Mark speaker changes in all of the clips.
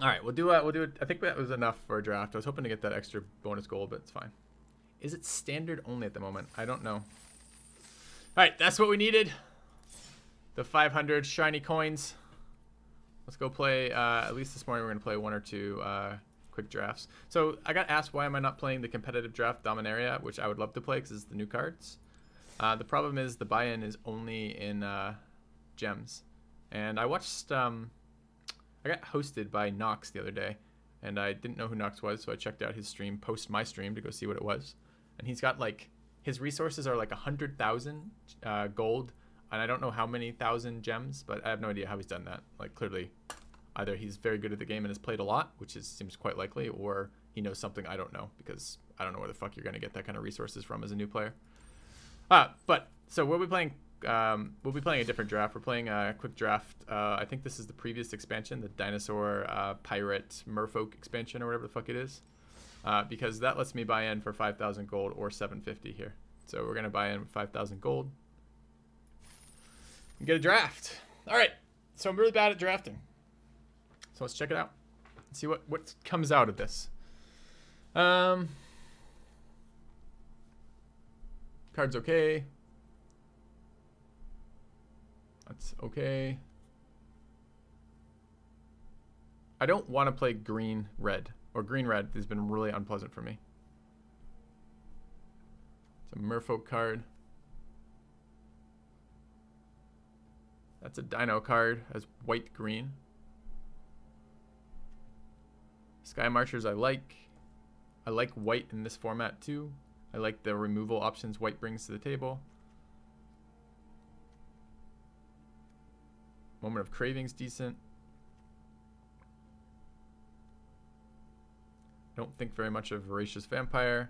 Speaker 1: All right, we'll do it. We'll do it. I think that was enough for a draft. I was hoping to get that extra bonus gold, but it's fine. Is it standard only at the moment? I don't know. All right, that's what we needed. The 500 shiny coins. Let's go play. At least this morning we're gonna play one or two quick drafts. So I got asked why am I not playing the competitive draft Dominaria, which I would love to play because it's the new cards. The problem is the buy-in is only in gems, and I watched. I got hosted by Nox the other day, and I didn't know who Nox was, so I checked out his stream, post my stream to go see what it was, and he's got like his resources are like 100,000 gold, and I don't know how many thousand gems, but I have no idea how he's done that. Like clearly, either he's very good at the game and has played a lot, which seems quite likely, or he knows something I don't know because I don't know where the fuck you're gonna get that kind of resources from as a new player. But so we'll be playing. We'll be playing a different draft. We're playing a quick draft. I think this is the previous expansion, the dinosaur pirate merfolk expansion or whatever the fuck it is, because that lets me buy in for 5,000 gold or 750 here. So we're gonna buy in with 5,000 gold and get a draft. All right. So I'm really bad at drafting. So let's check it out. Let's see what comes out of this. Card's okay. That's okay. I don't want to play green-red, or green-red has been really unpleasant for me. It's a merfolk card. That's a dino card as white-green. Sky Marchers I like. I like white in this format too. I like the removal options white brings to the table. Moment of Craving's decent. Don't think very much of Voracious Vampire.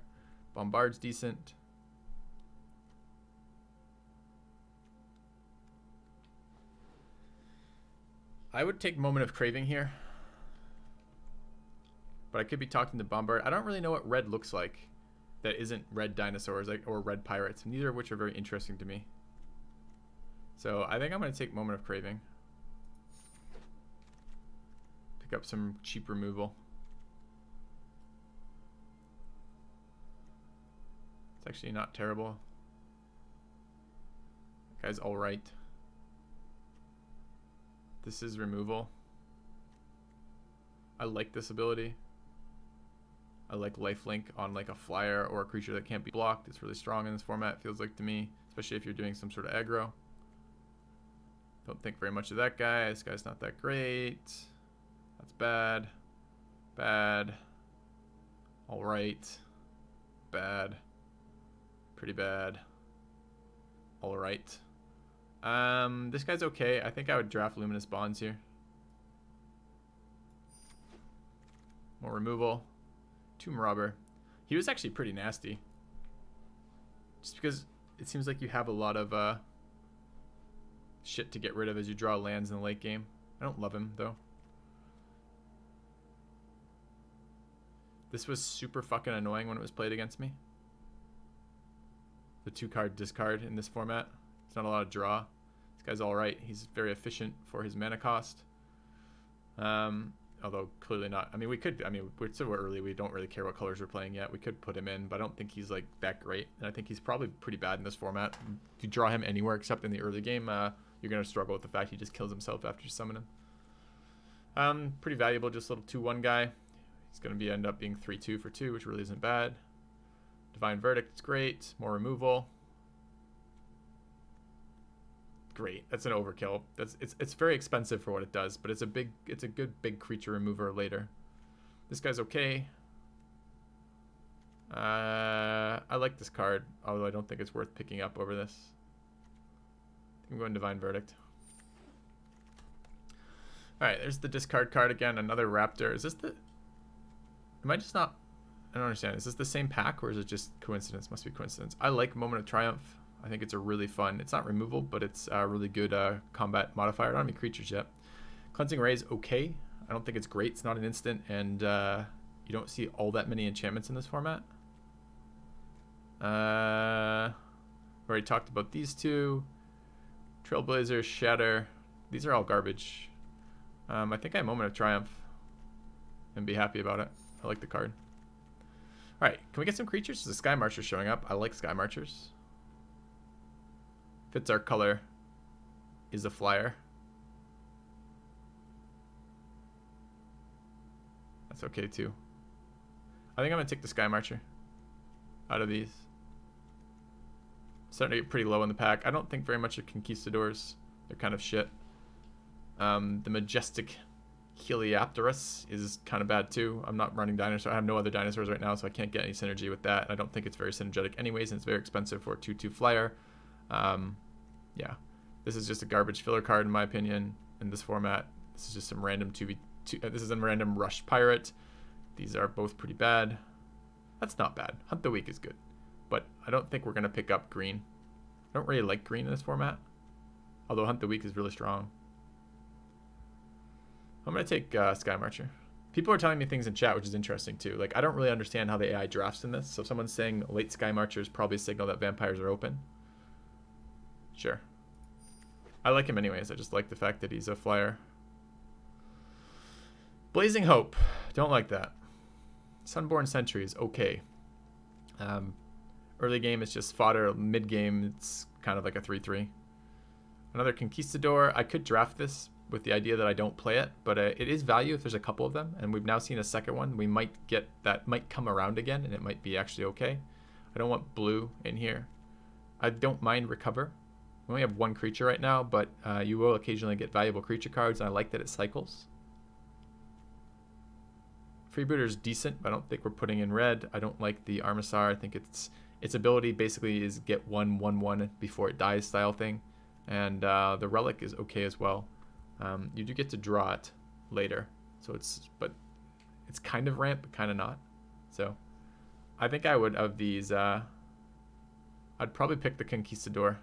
Speaker 1: Bombard's decent. I would take Moment of Craving here. But I could be talking to Bombard. I don't really know what red looks like that isn't red dinosaurs or red pirates, neither of which are very interesting to me. So I think I'm going to take Moment of Craving. Pick up some cheap removal. It's actually not terrible. That guy's alright. This is removal. I like this ability. I like lifelink on like a flyer or a creature that can't be blocked. It's really strong in this format, feels like to me, especially if you're doing some sort of aggro. Don't think very much of that guy. This guy's not that great. That's bad. Bad. Alright. Bad. Pretty bad. Alright. This guy's okay. I think I would draft Luminous Bonds here. More removal. Tomb Robber. He was actually pretty nasty. Just because it seems like you have a lot of shit to get rid of as you draw lands in the late game. I don't love him though. This was super fucking annoying when it was played against me. The 2-card discard in this format. It's not a lot of draw. This guy's alright. He's very efficient for his mana cost. Although clearly not. I mean, we could. I mean, we're so early. We don't really care what colors we're playing yet. We could put him in, but I don't think he's like that great. And I think he's probably pretty bad in this format. If you draw him anywhere except in the early game, you're gonna struggle with the fact he just kills himself after you summon him. Pretty valuable, just a little 2/1 guy. He's gonna end up being 3/2 for 2, which really isn't bad. Divine Verdict is great. More removal. Great. That's an overkill. It's very expensive for what it does, but it's a good big creature remover later. This guy's okay. I like this card, although I don't think it's worth picking up over this. I think I'm going Divine Verdict. Alright, there's the discard card again, another Raptor. Is this the... Am I just not... I don't understand. Is this the same pack, or is it just coincidence? Must be coincidence. I like Moment of Triumph. I think it's a really fun... It's not removal, but it's a really good combat modifier. I don't have any creatures yet. Cleansing Ray is okay. I don't think it's great. It's not an instant, and you don't see all that many enchantments in this format. We already talked about these two. Trailblazer, Shatter. These are all garbage. I think I have Moment of Triumph. and be happy about it. I like the card. All right, can we get some creatures? The Sky Marcher showing up. I like Sky Marchers. Fits our color. Is a flyer. That's okay too. I think I'm gonna take the Sky Marcher out of these. Starting to get pretty low in the pack. I don't think very much of Conquistadors. They're kind of shit. The Majestic Heliopterus is kind of bad too. I'm not running dinosaurs. I have no other dinosaurs right now, so I can't get any synergy with that. I don't think it's very synergetic anyways, and it's very expensive for a 2/2 flyer. Yeah, this is just a garbage filler card in my opinion in this format. This is just some random 2v2. This is a random Rush Pirate. These are both pretty bad. That's not bad. Hunt the Weak is good, but I don't think we're gonna pick up green. I don't really like green in this format, although Hunt the Weak is really strong. I'm going to take Sky Marcher. People are telling me things in chat, which is interesting too. Like, I don't really understand how the AI drafts in this. So if someone's saying late Sky Marcher is probably a signal that vampires are open. Sure. I like him anyways. I just like the fact that he's a flyer. Blazing Hope. Don't like that. Sunborn Sentry is okay. Early game is just fodder. Mid game, it's kind of like a 3/3. Another Conquistador. I could draft this with the idea that I don't play it, but it is value if there's a couple of them, and we've now seen a second one. We might get that, might come around again, and it might be actually okay. I don't want blue in here. I don't mind Recover. We only have one creature right now, but you will occasionally get valuable creature cards, and I like that it cycles. Freebooter's decent, but I don't think we're putting in red. I don't like the Armisar. I think its ability basically is get 1/1/1 before it dies style thing, and the Relic is okay as well. You do get to draw it later, so it's kind of ramp, but kind of not. So I think I would, of these, I'd probably pick the Conquistador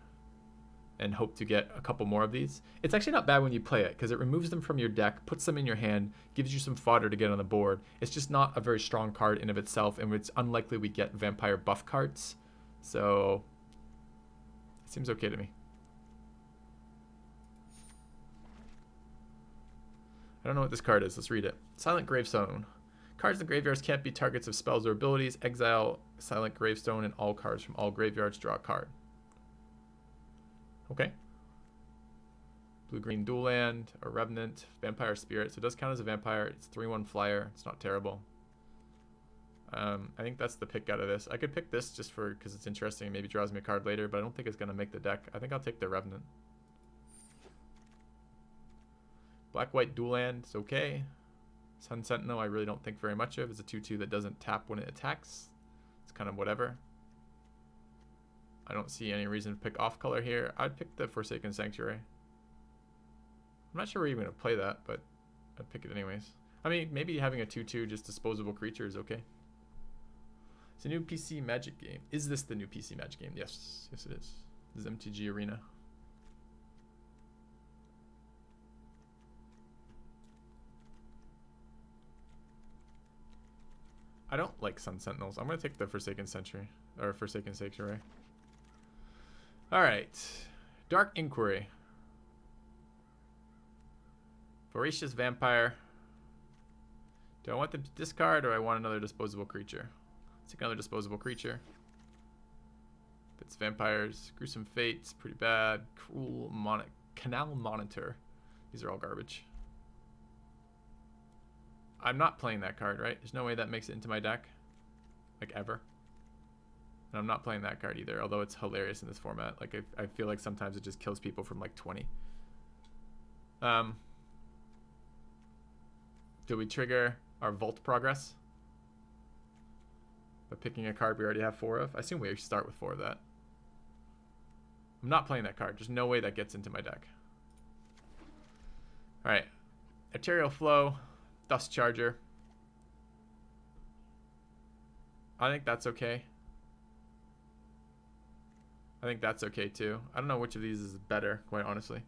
Speaker 1: and hope to get a couple more of these. It's actually not bad when you play it, because it removes them from your deck, puts them in your hand, gives you some fodder to get on the board. It's just not a very strong card in of itself, and it's unlikely we get vampire buff cards. So it seems okay to me. I don't know what this card is. Let's read it. Silent Gravestone. Cards in graveyards can't be targets of spells or abilities. Exile Silent Gravestone and all cards from all graveyards. Draw a card. Okay. Blue-green dual land, a Revenant, Vampire Spirit. So it does count as a vampire. It's 3/1 flyer. It's not terrible. I think that's the pick out of this. I could pick this just because it's interesting and maybe draws me a card later, but I don't think it's going to make the deck. I think I'll take the Revenant. Black-white dual land is okay. Sun Sentinel I really don't think very much of. It's a 2/2 that doesn't tap when it attacks. It's kind of whatever. I don't see any reason to pick off color here. I'd pick the Forsaken Sanctuary. I'm not sure we're even going to play that, but I'd pick it anyways. I mean, maybe having a 2/2 just disposable creature is okay. It's a new PC Magic game. Is this the new PC Magic game? Yes. Yes, it is. This is MTG Arena. I don't like Sun Sentinels. I'm going to take the Forsaken Sanctuary. Alright. Dark Inquiry. Voracious Vampire. Do I want the discard or do I want another disposable creature? Let's take another disposable creature. If it's vampires. Gruesome Fates. Pretty bad. Canal Monitor. These are all garbage. I'm not playing that card, right? There's no way that makes it into my deck. Like, ever. And I'm not playing that card either, although it's hilarious in this format. Like, I feel like sometimes it just kills people from, like, 20. Do we trigger our Vault Progress? By picking a card we already have 4 of? I assume we start with 4 of that. I'm not playing that card. There's no way that gets into my deck. Alright. Arterial Flow. Dust Charger. I think that's okay. I think that's okay too. I don't know which of these is better, quite honestly.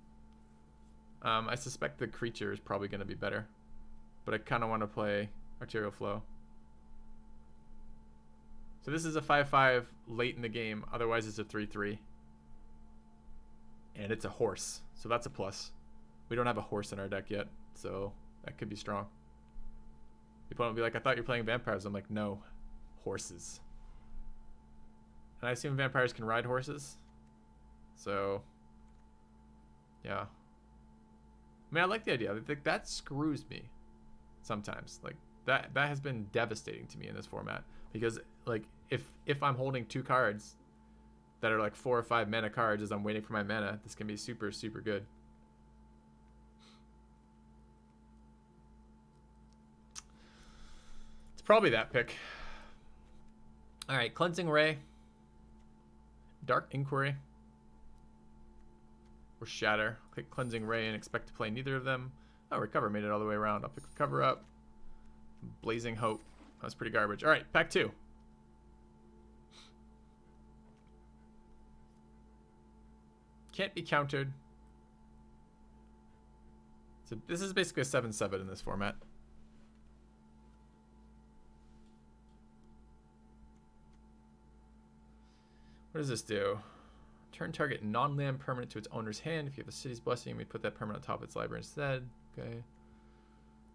Speaker 1: I suspect the creature is probably going to be better, but I kind of want to play Arterial Flow. So this is a 5/5 late in the game. Otherwise, it's a 3/3. And it's a horse, so that's a plus. We don't have a horse in our deck yet, so that could be strong. The opponent will be like, I thought you were playing vampires. I'm like, no, horses. And I assume vampires can ride horses. So, yeah. I mean, I like the idea. I think that screws me sometimes. Like, that has been devastating to me in this format. Because, like, if I'm holding 2 cards that are like 4 or 5 mana cards as I'm waiting for my mana, this can be super, super good. It's probably that pick. All right, Cleansing Ray, Dark Inquiry, or Shatter. Click Cleansing Ray and expect to play neither of them. Oh, Recover made it all the way around. I'll pick Recover up. Blazing Hope. That's pretty garbage. All right, pack 2. Can't be countered. So this is basically a 7/7 in this format. What does this do? Turn target non-land permanent to its owner's hand. If you have a city's blessing, we put that permanent on top of its library instead. Okay.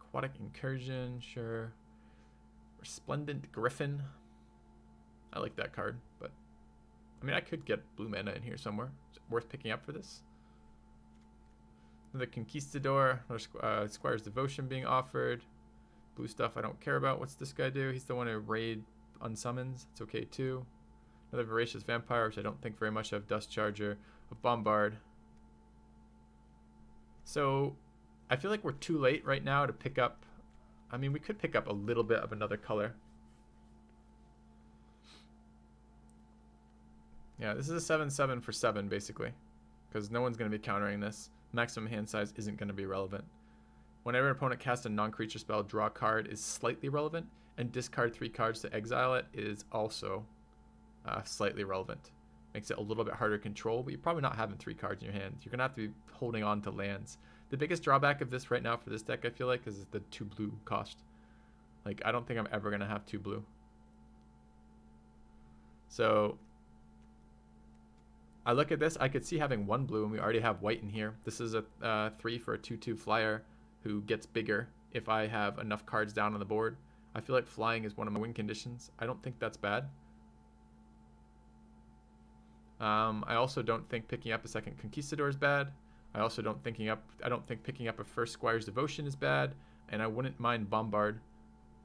Speaker 1: Aquatic Incursion, sure. Resplendent Griffin. I like that card, but I mean, I could get blue mana in here somewhere. Is it worth picking up for this? The Conquistador, another Squire's Devotion being offered. Blue stuff I don't care about. What's this guy do? He's the one who raid unsummons. It's okay too. Another Voracious Vampire, which I don't think very much of. Dust Charger, of Bombard. So I feel like we're too late right now to pick up. I mean, we could pick up a little bit of another color. Yeah, this is a 7/7 for 7, basically. Because no one's going to be countering this. Maximum hand size isn't going to be relevant. Whenever an opponent casts a non-creature spell, draw a card is slightly relevant. And discard 3 cards to exile it is also slightly relevant. Makes it a little bit harder to control, but you're probably not having 3 cards in your hand. You're going to have to be holding on to lands. The biggest drawback of this right now for this deck, I feel like, is the 2 blue cost. Like, I don't think I'm ever going to have 2 blue. So I look at this, I could see having 1 blue, and we already have white in here. This is a 3 for a 2/2 flyer who gets bigger if I have enough cards down on the board. I feel like flying is one of my win conditions. I don't think that's bad. I also don't think picking up a second Conquistador is bad. I also don't think picking up a first Squire's Devotion is bad, and I wouldn't mind Bombard.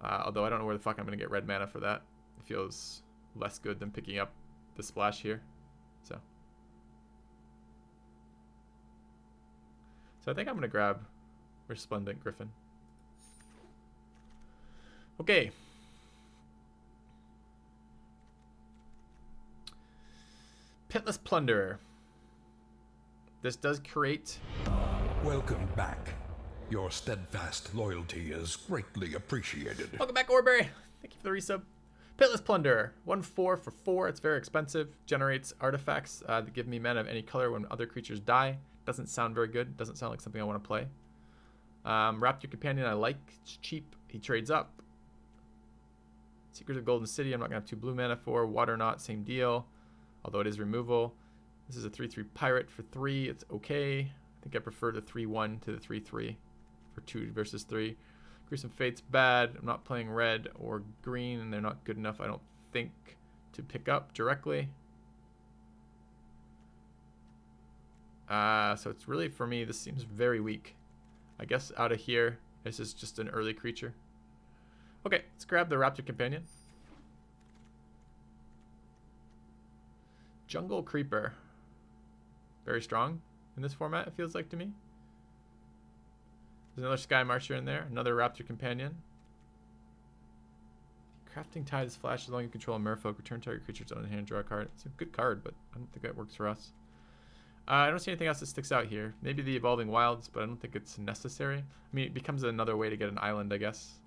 Speaker 1: Although I don't know where the fuck I'm gonna get red mana for that. It feels less good than picking up the splash here. So I think I'm going to grab Resplendent Griffin. Okay. Pitless Plunderer. This does create...
Speaker 2: Welcome back. Your steadfast loyalty is greatly appreciated.
Speaker 1: Welcome back, Orberry. Thank you for the resub. Pitless Plunderer. 1/4 for 4. It's very expensive. Generates artifacts that give me mana of any color when other creatures die. Doesn't sound very good. Doesn't sound like something I want to play. Raptor Companion I like. It's cheap. He trades up. Secret of Golden City I'm not going to have 2 blue mana for. Water Knot, same deal. Although it is removal. This is a 3/3 Pirate for 3. It's okay. I think I prefer the 3/1 to the 3/3 for 2 versus 3. Gruesome Fate's bad. I'm not playing red or green, and they're not good enough, I don't think, to pick up directly. So it's really, for me, this seems very weak. I guess out of here, this is just an early creature. Okay, let's grab the Raptor Companion. Jungle Creeper. Very strong in this format, it feels like to me. There's another Sky Marcher in there. Another Raptor Companion. Crafting Tide is flash as long as you control a merfolk. Return target creature's own hand, draw a card. It's a good card, but I don't think that works for us. I don't see anything else that sticks out here. Maybe the Evolving Wilds, but I don't think it's necessary. I mean, it becomes another way to get an island, I guess.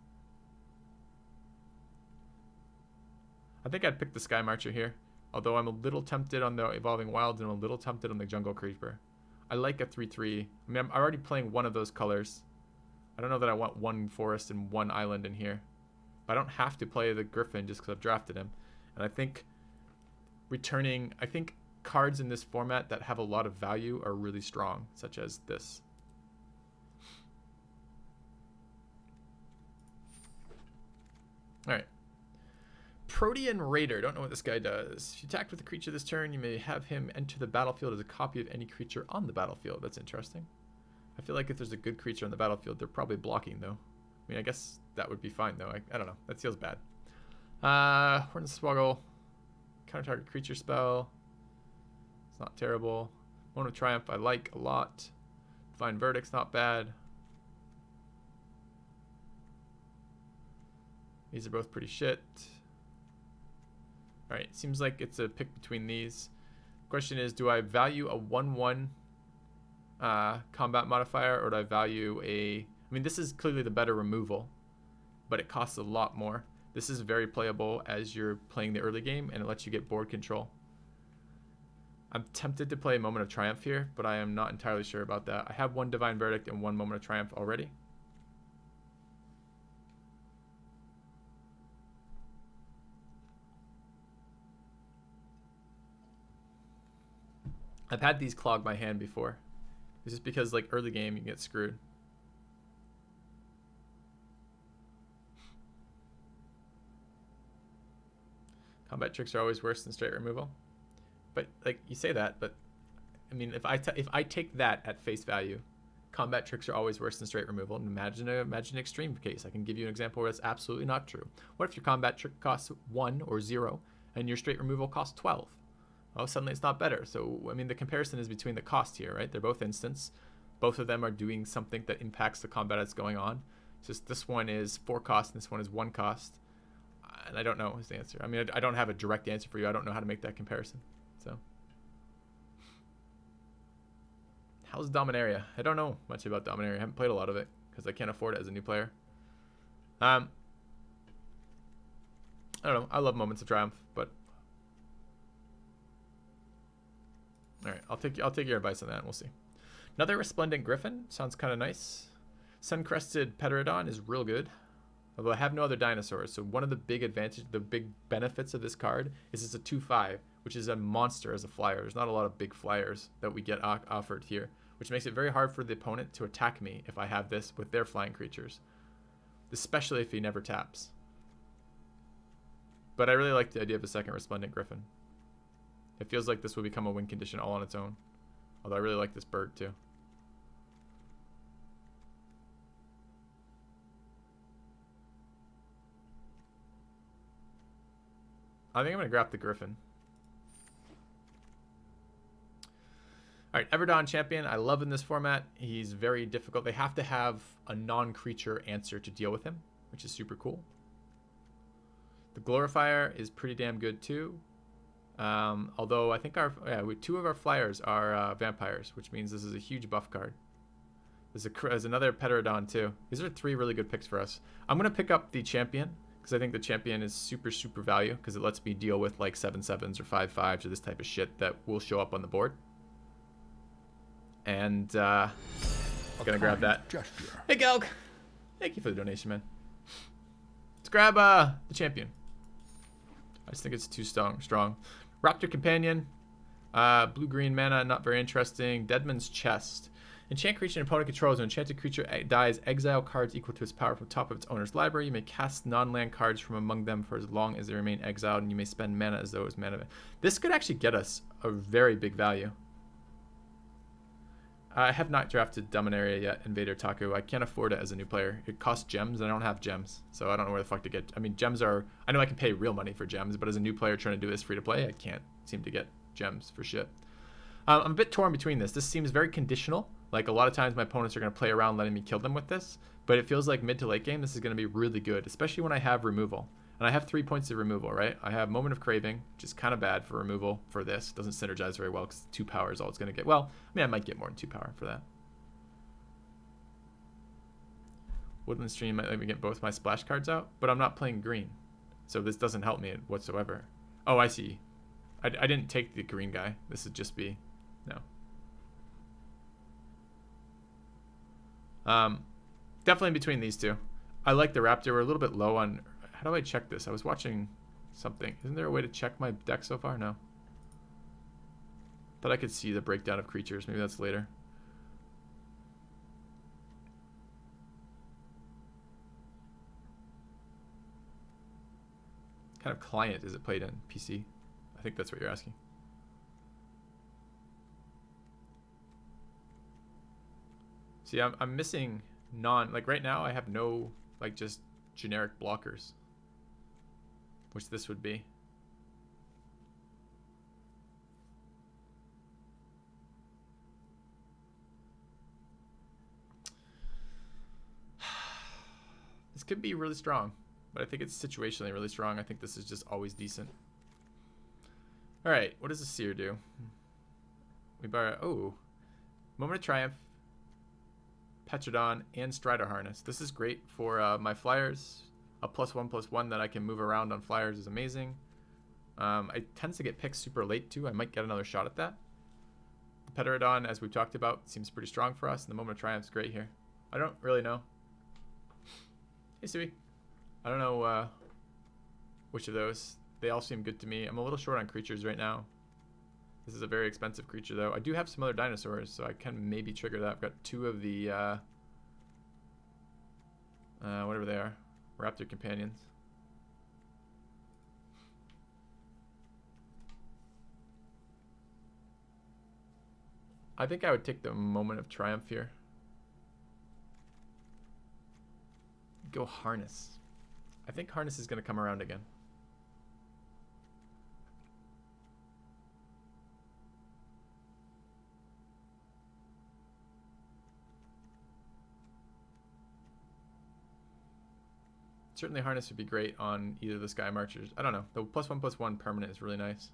Speaker 1: I think I'd pick the Sky Marcher here. Although I'm a little tempted on the Evolving Wilds and I'm a little tempted on the Jungle Creeper. I like a 3/3. I mean, I'm already playing one of those colors. I don't know that I want 1 forest and 1 island in here. But I don't have to play the Griffin just because I've drafted him. And I think cards in this format that have a lot of value are really strong, such as this. All right. Protean Raider. Don't know what this guy does. If you attack with a creature this turn, you may have him enter the battlefield as a copy of any creature on the battlefield. That's interesting. I feel like if there's a good creature on the battlefield, they're probably blocking, though. I mean, I guess that would be fine, though. I don't know. That feels bad. Hornswoggle. Counter target creature spell. It's not terrible. Moment of Triumph I like a lot. Divine Verdict's not bad. These are both pretty shit. Alright, seems like it's a pick between these. Question is, do I value a 1/1 combat modifier, or do I value a... I mean, this is clearly the better removal, but it costs a lot more. This is very playable as you're playing the early game, and it lets you get board control. I'm tempted to play Moment of Triumph here, but I am not entirely sure about that. I have one Divine Verdict and one Moment of Triumph already. I've had these clog my hand before. It's just because, like, early game, you get screwed. Combat tricks are always worse than straight removal. But, like, you say that, but, I mean, if I take that at face value, combat tricks are always worse than straight removal. And imagine an extreme case. I can give you an example where that's absolutely not true. What if your combat trick costs 1 or 0, and your straight removal costs 12? Oh, suddenly it's not better. So, I mean, the comparison is between the cost here, right? They're both instants. Both of them are doing something that impacts the combat that's going on. It's just this one is 4 cost and this one is 1 cost. And I don't know is the answer. I mean, I don't have a direct answer for you. I don't know how to make that comparison. So, how's Dominaria? I don't know much about Dominaria. I haven't played a lot of it because I can't afford it as a new player. I don't know. I love Moments of Triumph, but all right, I'll take your advice on that, and we'll see. Another Resplendent Griffin sounds kind of nice. Suncrested Pterodon is real good, although I have no other dinosaurs. So one of the big benefits of this card is it's a 2/5, which is a monster as a flyer. There's not a lot of big flyers that we get offered here, which makes it very hard for the opponent to attack me if I have this with their flying creatures, especially if he never taps. But I really like the idea of a second Resplendent Griffin. It feels like this will become a win condition all on its own. Although I really like this bird too. I think I'm going to grab the Griffin. Alright, Everdon Champion. I love in this format. He's very difficult. They have to have a non-creature answer to deal with him, which is super cool. The Glorifier is pretty damn good too. Although I think two of our flyers are vampires, which means this is a huge buff card. There's another Pterodon too. These are 3 really good picks for us. I'm going to pick up the Champion because I think the Champion is super value because it lets me deal with like 7/7s or 5/5s or this type of shit that will show up on the board. And I'm going to grab that.
Speaker 2: Gesture.
Speaker 1: Hey Gelg! Thank you for the donation, man. Let's grab the Champion. I just think it's too strong. Raptor Companion. Blue-green mana, not very interesting. Deadman's Chest. Enchant creature an opponent controls. When enchanted creature dies, exile cards equal to its power from top of its owner's library. You may cast non-land cards from among them for as long as they remain exiled, and you may spend mana as though it was mana. This could actually get us a very big value. I have not drafted Dominaria yet, Invader Taku. I can't afford it as a new player. It costs gems, and I don't have gems, so I don't know where the fuck to get. I mean, gems are... I know I can pay real money for gems, but as a new player trying to do this free-to-play, I can't seem to get gems for shit. I'm a bit torn between this. This seems very conditional. Like, a lot of times my opponents are going to play around letting me kill them with this, but it feels like mid to late game, this is going to be really good, especially when I have removal. And I have 3 points of removal, right? I have Moment of Craving, which is kind of bad for removal for this. It doesn't synergize very well because 2 power is all it's going to get. Well, I mean, I might get more than 2 power for that. Woodland Stream might let me get both my splash cards out, but I'm not playing green. So this doesn't help me whatsoever. Oh, I see. I didn't take the green guy. This would just be... No. Definitely between these two. I like the Raptor. We're a little bit low on... How do I check this? I was watching something. Isn't there a way to check my deck so far? No. Thought I could see the breakdown of creatures. Maybe that's later. kind of client is it played in? PC? I think that's what you're asking. See, I'm missing like right now I have no like just generic blockers, which this would be. This could be really strong, but I think it's situationally really strong. I think this is just always decent. All right, what does the Seer do? We borrow, oh, Moment of Triumph, Petrodon, and Strider Harness. This is great for my flyers. A +1/+1 that I can move around on flyers is amazing. I tend to get picked super late too. I might get another shot at that. The Petrodon, as we've talked about, seems pretty strong for us, and the Moment of Triumph is great here. I don't really know. Hey, Sui. I don't know which of those. They all seem good to me. I'm a little short on creatures right now. This is a very expensive creature, though. I do have some other dinosaurs, so I can maybe trigger that. I've got 2 of the, whatever they are, raptor companions. I think I would take the Moment of Triumph here. Go Harness. I think Harness is going to come around again. Certainly Harness would be great on either of the Sky Marchers. I don't know. The +1/+1 permanent is really nice.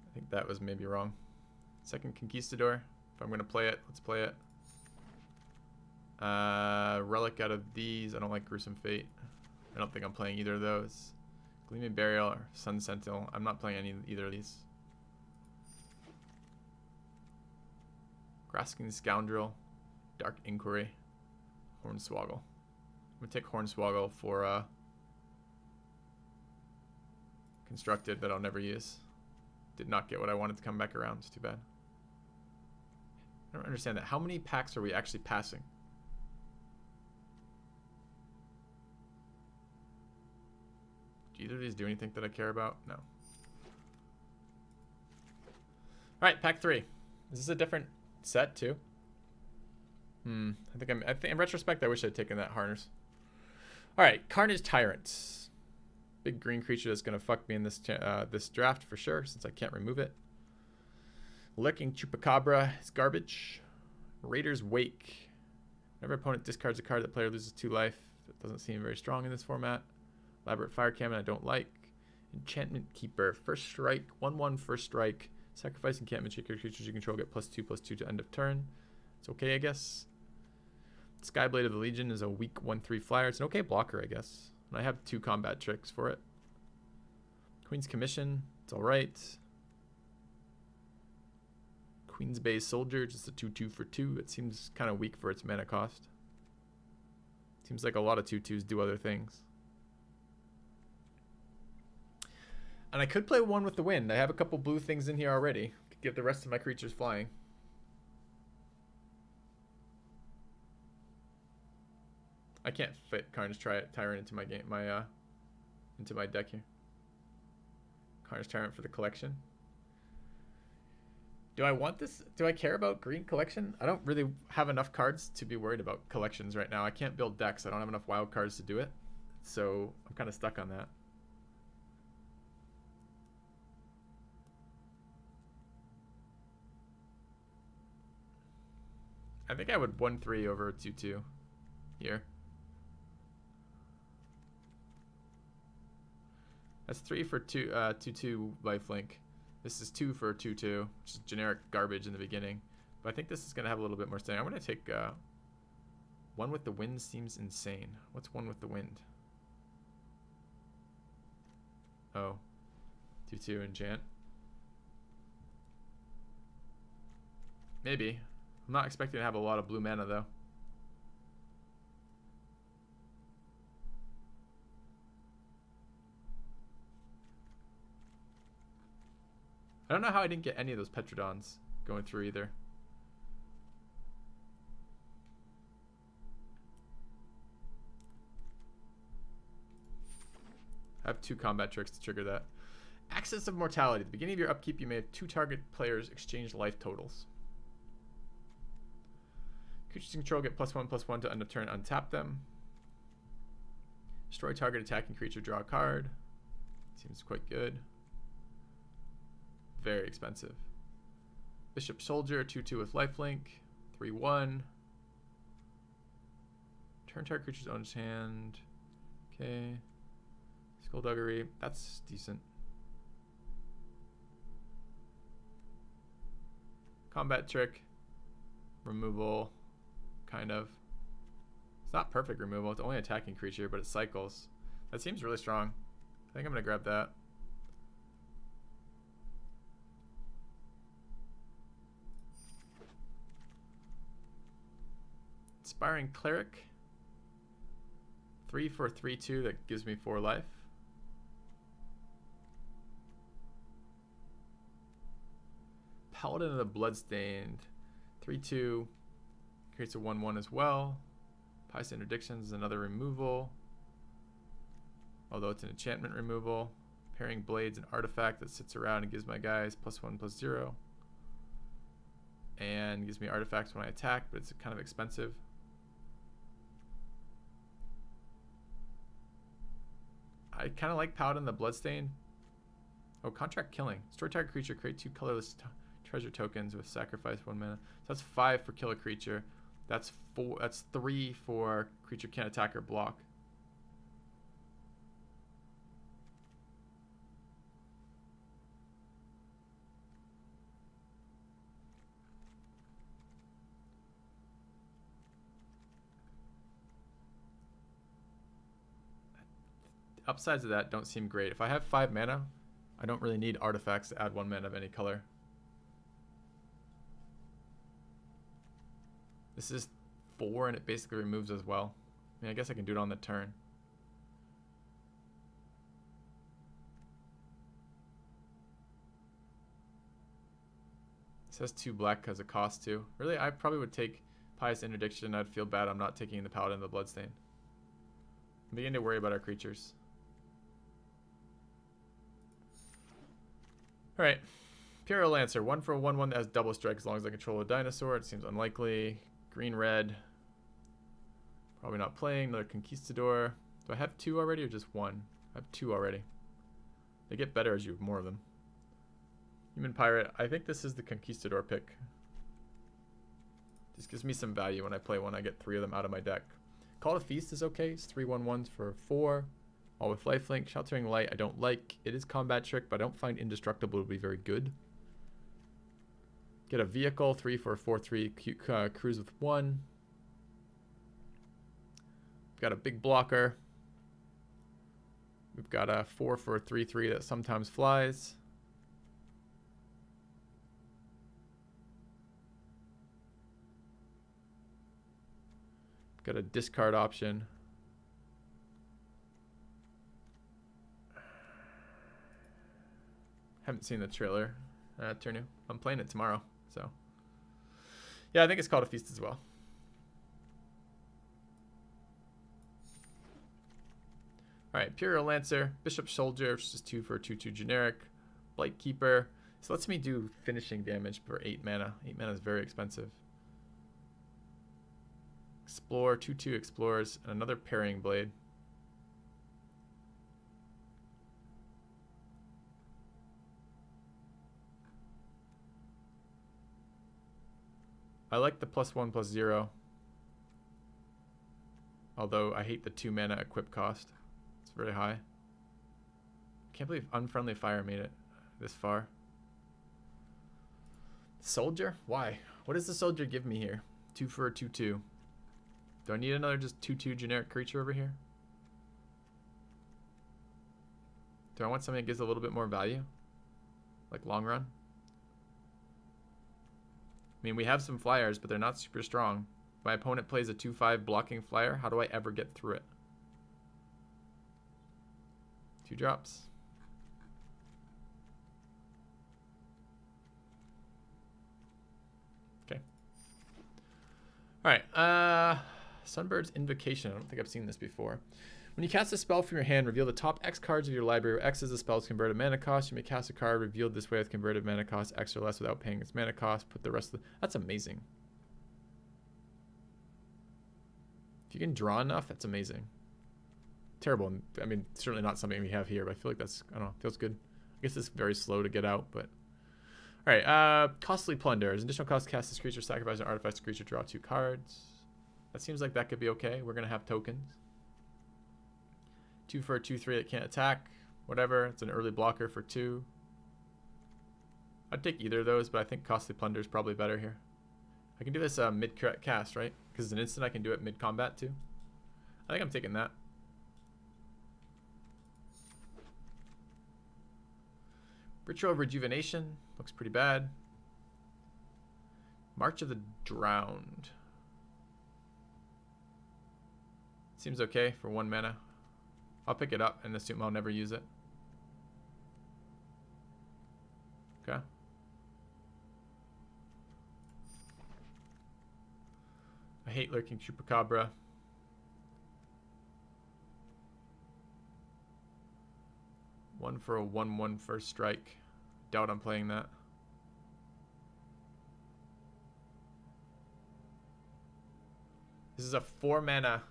Speaker 1: I think that was maybe wrong. Second Conquistador. If I'm going to play it, let's play it. Relic out of these. I don't like Gruesome Fate. I don't think I'm playing either of those. Gleaming Burial or Sun Sentinel. I'm not playing either of these. Grasping Scoundrel, Dark Inquiry, Hornswoggle. I'm going to take Hornswoggle for Constructed that I'll never use. Did not get what I wanted to come back around. It's too bad. I don't understand that. How many packs are we actually passing? Do either of these do anything that I care about? No. All right, pack 3. Is this a different set too? I think in retrospect, I wish I'd taken that Harness. All right, Carnage Tyrant. Big green creature that's gonna fuck me in this this draft for sure, since I can't remove it. Lurking Chupacabra is garbage. Raider's Wake. Whenever opponent discards a card, the player loses 2 life. It doesn't seem very strong in this format. Elaborate Fire Cannon, I don't like. Enchantment Keeper. First strike, 1/1 first strike. Sacrifice enchantment creatures you control get +2/+2 to end of turn. It's okay, I guess. Skyblade of the Legion is a weak 1/3 flyer. It's an okay blocker, I guess. And I have 2 combat tricks for it. Queen's Commission, it's alright. Queen's Bay Soldier, just a 2/2 for 2. It seems kind of weak for its mana cost. Seems like a lot of 2/2s do other things. And I could play One with the Wind. I have a couple blue things in here already. Could give the rest of my creatures flying. I can't fit Carnage Tyrant into my game, into my deck here. Carnage Tyrant for the collection. Do I want this? Do I care about green collection? I don't really have enough cards to be worried about collections right now. I can't build decks. I don't have enough wild cards to do it. So I'm kind of stuck on that. I think I would 1/3 over 2/2 here. That's 3 for 2/2 lifelink. This is 2 for 2/2, which is generic garbage in the beginning. But I think this is going to have a little bit more staying. I'm going to take One with the Wind seems insane. What's One with the Wind? Oh, 2/2 enchant. Maybe. I'm not expecting to have a lot of blue mana though. I don't know how I didn't get any of those Petrodons going through either. I have 2 combat tricks to trigger that. Access of Mortality. At the beginning of your upkeep, you may have 2 target players exchange life totals. Creatures you control get +1/+1 to end of turn, untap them. Destroy target attacking creature, draw a card. Seems quite good. Very expensive. Bishop Soldier, 2/2 with lifelink. 3/1. Turn target creature's owner's hand. Okay. Skullduggery. That's decent. Combat trick. Removal. Kind of. It's not perfect removal. It's only attacking creature, but it cycles. That seems really strong. I think I'm going to grab that. Inspiring Cleric. 3 for 3/2 that gives me 4 life. Paladin of the Bloodstained. 3/2. Creates a 1/1 as well. Pious Interdictions is another removal. Although it's an enchantment removal. Pairing Blades, an artifact that sits around and gives my guys +1/+0. And gives me artifacts when I attack, but it's kind of expensive. I kind of like Paladin the Bloodstained. Oh, Contract Killing. Destroy target creature, create 2 colorless treasure tokens with sacrifice 1 mana. So that's 5 for kill a creature. That's 4. That's 3 for creature can't attack or block. Upsides of that don't seem great. If I have 5 mana, I don't really need artifacts to add 1 mana of any color. This is 4 and it basically removes as well. I mean, I guess I can do it on the turn. It says 2 black because it costs 2. Really, I probably would take Pious Interdiction. I'd feel bad I'm not taking the Paladin of the Bloodstained. I'm beginning to worry about our creatures. Alright. Imperial Lancer. 1 for a 1/1 that has double strike as long as I control a dinosaur. It seems unlikely. Green, red. Probably not playing. Another Conquistador. Do I have 2 already or just 1? I have 2 already. They get better as you have more of them. Human Pirate. I think this is the Conquistador pick. This gives me some value when I play one. I get 3 of them out of my deck. Call to Feast is okay. It's 3/1/1s for 4. All with lifelink. Sheltering Light I don't like. It is combat trick, but I don't find Indestructible to be very good. Get a vehicle. 3 for a 4/3. Cruise with 1. We've got a big blocker. We've got a 4 for a 3/3 that sometimes flies. Got a discard option. Haven't seen the trailer. Turn new. I'm playing it tomorrow, so. Yeah, I think it's called a Feast as well. Alright, Imperial Lancer, Bishop Soldier, which is 2 for a 2/2 generic. Blight Keeper. This lets me do finishing damage for 8 mana. 8 mana is very expensive. Explore, 2/2 Explorers, and another Parrying Blade. I like the +1/+0. Although I hate the 2 mana equip cost. It's very high. Can't believe Unfriendly Fire made it this far. Soldier? Why? What does the soldier give me here? 2 for a 2/2. Do I need another just 2/2 generic creature over here? Do I want something that gives a little bit more value? Like long run? I mean, we have some flyers, but they're not super strong. If my opponent plays a 2/5 blocking flyer, how do I ever get through it? 2 drops. Okay. Alright, Sunbird's Invocation. I don't think I've seen this before. When you cast a spell from your hand, reveal the top X cards of your library. X is the spell's converted mana cost. You may cast a card revealed this way with converted mana cost X or less without paying its mana cost. Put the rest of the... That's amazing. If you can draw enough, that's amazing. Terrible. I mean, certainly not something we have here, but I feel like that's... I don't know. Feels good. I guess it's very slow to get out, but... Alright, costly plunder. As additional cost, cast this creature, sacrifice an artifact creature, draw 2 cards. That seems like that could be okay. We're going to have tokens. 2 for a 2/3 that can't attack. Whatever. It's an early blocker for 2. I'd take either of those, but I think costly plunder is probably better here. I can do this mid-cast, right? Because it's an instant I can do it mid-combat too. I think I'm taking that. Ritual of Rejuvenation. Looks pretty bad. March of the Drowned. Seems okay for 1 mana. I'll pick it up and assume I'll never use it. Okay. I hate Lurking Chupacabra. One for a 1/1 first strike. Doubt I'm playing that. This is a 4 mana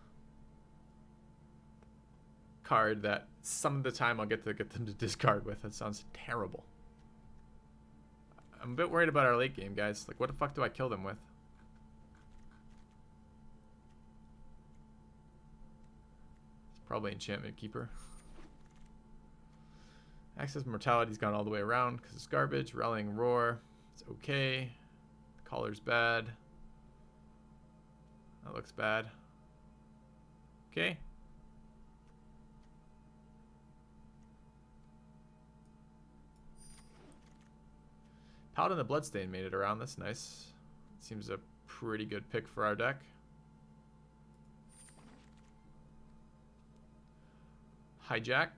Speaker 1: card that some of the time I'll get them to discard with. That sounds terrible. I'm a bit worried about our late game, guys. Like, what the fuck do I kill them with? It's probably Enchantment Keeper. Access Mortality's gone all the way around because it's garbage. Rallying Roar. It's okay. Collar's bad. That looks bad. Okay. Paladin the Bloodstain made it around. That's nice. Seems a pretty good pick for our deck. Hijack.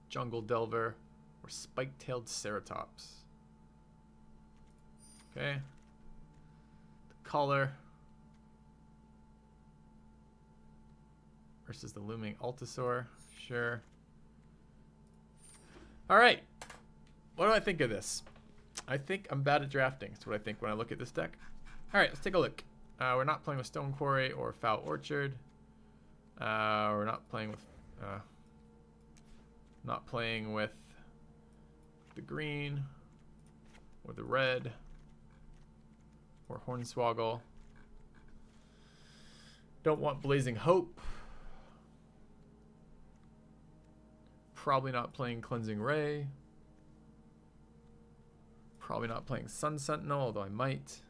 Speaker 1: Jungle Delver. Or Spike-tailed Ceratops. Okay. The Collar. Versus the Looming Altasaur. Sure. Alright. What do I think of this? I think I'm bad at drafting. That's what I think when I look at this deck. Alright, let's take a look. We're not playing with Stone Quarry or Foul Orchard. We're not playing with... not playing with the green or the red or Hornswoggle. Don't want Blazing Hope. Probably not playing Cleansing Ray. Probably not playing Sun Sentinel, although I might.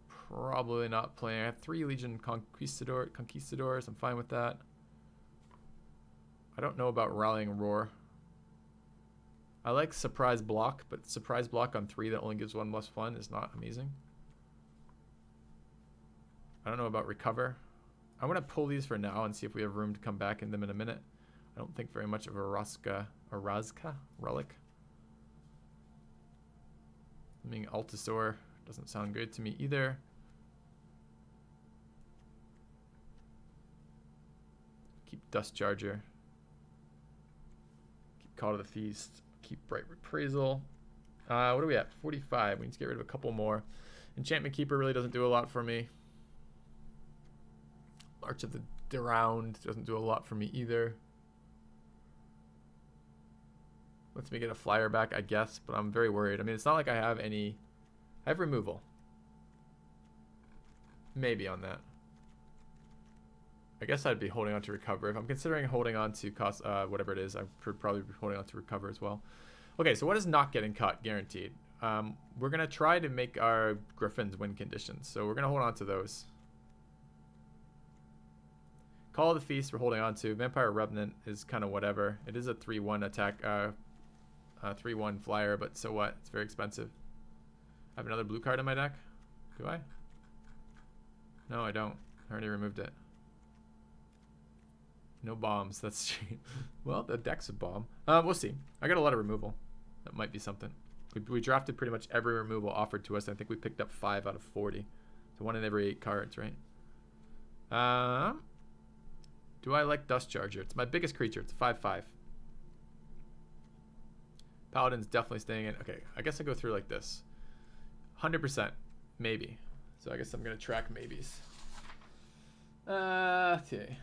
Speaker 1: Probably not playing. I have 3 Legion Conquistadors. I'm fine with that. I don't know about Rallying Roar. I like Surprise Block, but Surprise Block on 3 that only gives 1+1 is not amazing. I don't know about Recover. I'm going to pull these for now and see if we have room to come back in them in a minute. I don't think very much of a Razka Relic. I mean, Altasaur doesn't sound good to me either. Keep Dust Charger. Keep Call to the Feast. Keep Bright Reprisal. What are we at? 45. We need to get rid of a couple more. Enchantment Keeper really doesn't do a lot for me. March of the Drowned doesn't do a lot for me either. Lets me get a flyer back, I guess, but I'm very worried. I mean, it's not like I have any... I have removal. Maybe on that. I guess I'd be holding on to Recover. If I'm considering holding on to cost, whatever it is, I would probably be holding on to Recover as well. Okay, so what is not getting cut guaranteed? We're going to try to make our Griffins win conditions. So we're going to hold on to those. Call of the Feast we're holding on to. Vampire Revenant is kind of whatever. It is a 3/1 attack, 3/1 flyer, but so what? It's very expensive. I have another blue card in my deck. Do I? No, I don't. I already removed it. No bombs. That's cheap. Well, the deck's a bomb. We'll see. I got a lot of removal. That might be something. We drafted pretty much every removal offered to us. I think we picked up 5 out of 40. So 1 in every 8 cards, right? Do I like Dust Charger? It's my biggest creature. It's a 5/5. Paladin's definitely staying in. Okay, I guess I go through like this. 100%, maybe. So I guess I'm gonna track maybes. Okay.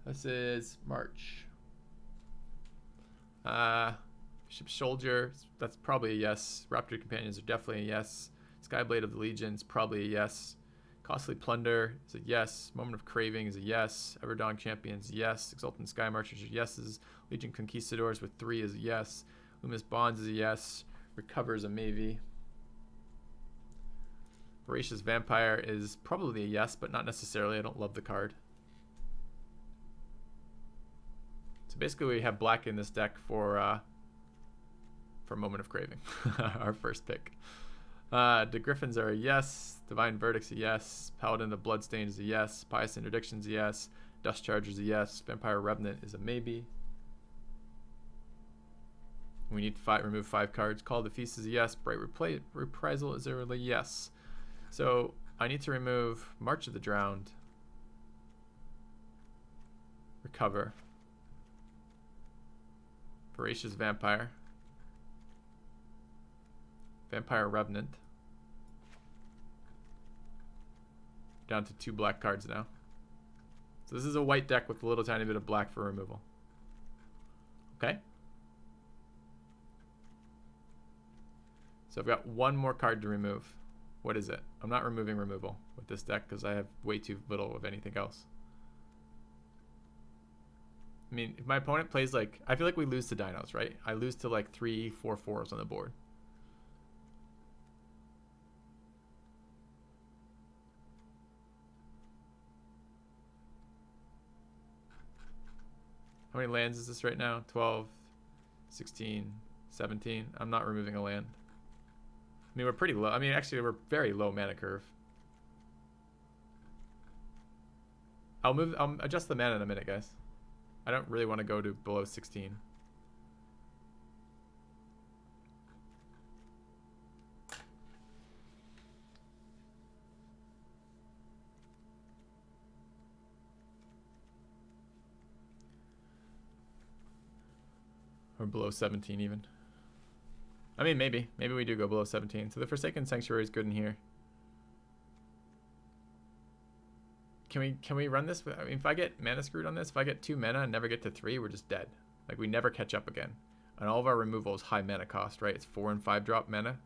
Speaker 1: This is March. Bishop Soldier, that's probably a yes. Raptor Companions are definitely a yes. Skyblade of the Legions, probably a yes. Costly Plunder is a yes. Moment of Craving is a yes. Everdawn Champions, yes. Exultant Sky Marchers are yeses. Legion Conquistadors with 3 is a yes. Luminous Bonds is a yes. Recover is a maybe. Voracious Vampire is probably a yes, but not necessarily. I don't love the card. So basically we have black in this deck for Moment of Craving, our first pick. The Griffins are a yes. Divine Verdict's a yes. Paladin of Bloodstained is a yes. Pious Interdiction's a yes. Dust Charger's a yes. Vampire Revenant is a maybe. We need to remove 5 cards. Call of the Feast is a yes. Bright Reprisal is a yes. So I need to remove March of the Drowned. Recover. Voracious Vampire. Vampire Revenant. Down to 2 black cards now. So this is a white deck with a little tiny bit of black for removal. Okay. So I've got 1 more card to remove. What is it? I'm not removing removal with this deck because I have way too little of anything else. I mean, if my opponent plays like... I feel like we lose to dinos, right? I lose to like 3, 4 4s on the board. How many lands is this right now? 12, 16, 17. I'm not removing a land. I mean, we're pretty low. I mean, actually, we're very low mana curve. I'll adjust the mana in a minute, guys. I don't really want to go to below 16. Or below 17 even. I mean, maybe we do go below 17. So the Forsaken Sanctuary is good in here. Can we run this? I mean, if I get mana screwed on this, if I get 2 mana and never get to 3, we're just dead. Like, we never catch up again. And all of our removal is high mana cost, right? It's 4 and 5 drop mana.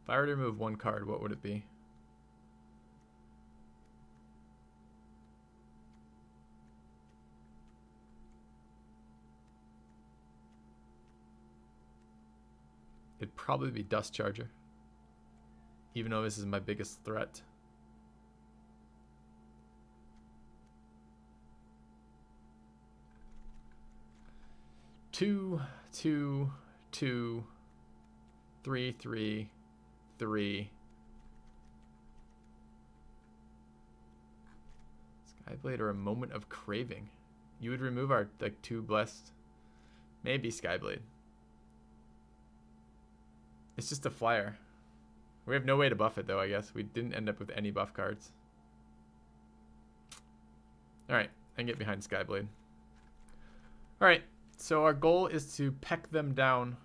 Speaker 1: If I were to remove 1 card, what would it be? It'd probably be Dust Charger. Even though this is my biggest threat. Two, 3, 3, 3. Skyblade or a Moment of Craving. You would remove our like 2 blessed. Maybe Skyblade. It's just a flyer. We have no way to buff it though, I guess. We didn't end up with any buff cards. Alright, I can get behind Skyblade. Alright, so our goal is to peck them down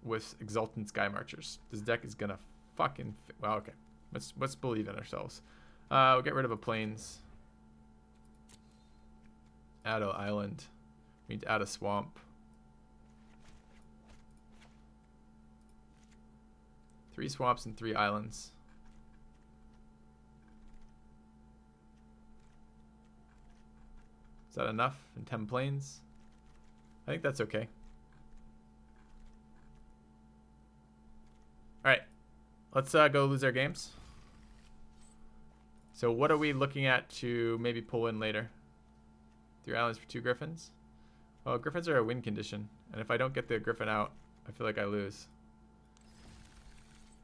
Speaker 1: with Exultant Sky Marchers. This deck is gonna fucking... Well, okay. Let's believe in ourselves. We'll get rid of a Plains. Add an island. We need to add a swamp. 3 swamps and 3 islands. Is that enough? And 10 plains? I think that's okay. Alright. Let's go lose our games. So what are we looking at to maybe pull in later? 3 islands for 2 griffins? Well, griffins are a win condition. And if I don't get the griffin out, I feel like I lose.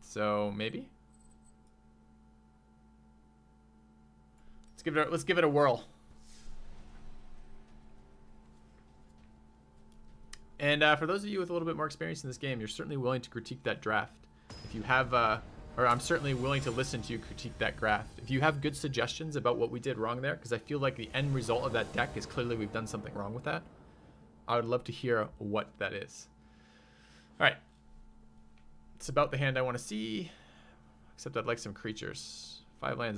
Speaker 1: So maybe? let's give it a whirl. And for those of you with a little bit more experience in this game, you're certainly willing to critique that draft. If you have, or I'm certainly willing to listen to you critique that draft. If you have good suggestions about what we did wrong there, because I feel like the end result of that deck is clearly we've done something wrong with that, I would love to hear what that is. All right. It's about the hand I want to see, except I'd like some creatures. 5 lands